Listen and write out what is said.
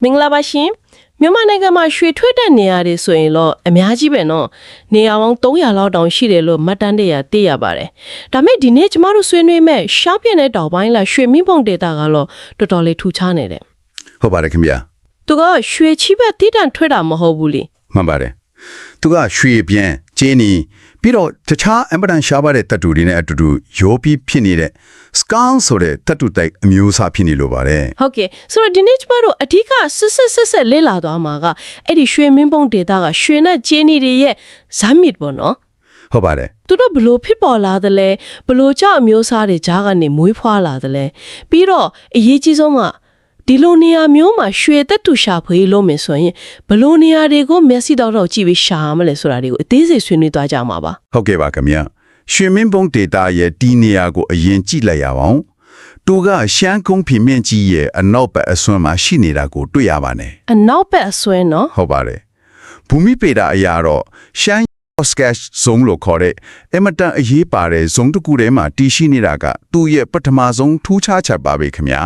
မင်္ဂလာပါရှင်မြန်မာနိုင်ငံမှာရွှေထွက်တဲ့နေရာတွေဆိုရင်တော့အများကြီးပဲနော်နေရာပေါင်း300လောက်တောင်ရှိတယ်လို့မှတ်တမ်းတွေသိရပါတယ်ဒါမဲ့ဒီနေ့ကျမတို့ဆွေးနွေးမဲ့ရှမ်းပြည်နယ်တောင်ပိုင်းလာရွှေမင်းပုံဒေတာကတော့တော်တော်လေးထူးခြားနေတယ် ဟုတ်ပါတယ်ခင်ဗျာ သူကရွှေချီးပဲတိတန်ထွက်တာမဟုတ်ဘူးလေ မှန်ပါတယ်သူကရွှေပြန်ကျင်းနီပြီးတော့တခြားအင်ပဒန်ရှားပါတဲ့တတူတွေနဲ့အတူတူရောပြီးဖြစ်နေတဲ့ scan ဆိုတဲ့တတူတိုက်အမျိုးအစားဖြစ်နေလို့ပါတယ် ဟုတ်ကဲ့ဆိုတော့ဒီနေ့ကျမတို့အဓိကဆက်လေ့လာသွားမှာကအဲ့ဒီရွှေမင်းပုံဒေတာကရွှေနဲ့ကျင်းနီတွေရဲ့ဇာမစ်ပေါ့နော် ဟုတ်ပါတယ် သူတို့ဘလို့ဖြစ်ပေါ်လာသလဲဘလို့ကြောက်အမျိုးစားတွေကြားကနေမွေးဖွားလာသလဲပြီးတော့အရေးကြီးဆုံးကဒီလိုနေရာမျိုးမှာရွှေသက်တူရှာဖွေလို့မယ်ဆိုရင်ဘလို့နေရာတွေကိုမျက်စိတော့ကြည့်ပြီးရှာမလဲဆိုတာတွေကိုအသေးစိတ်ဆွေးနွေးသွားကြမှာပါ ဟုတ်ကဲ့ပါခင်ဗျာရွှေမင်းပုံဒေတာရဲ့ဒီနေရာကိုအရင်ကြည့်လိုက်ရအောင်သူကရှမ်းကုန်းဖြင့်မြင့်ကြီးရဲ့အနောက်ဘက်အစွန်းမှာရှိနေတာကိုတွေ့ရပါတယ် အနောက်ဘက်အစွဲနော် ဟုတ်ပါတယ်ဘူမိပေတာအရာတော့ရှမ်း Oscash ဇုံလို့ခေါ်တဲ့အမတန်အရေးပါတဲ့ဇုံတစ်ခုထဲမှာတည်ရှိနေတာကသူ့ရဲ့ပထမဆုံးထူးခြားချက်ပါပဲခင်ဗျာ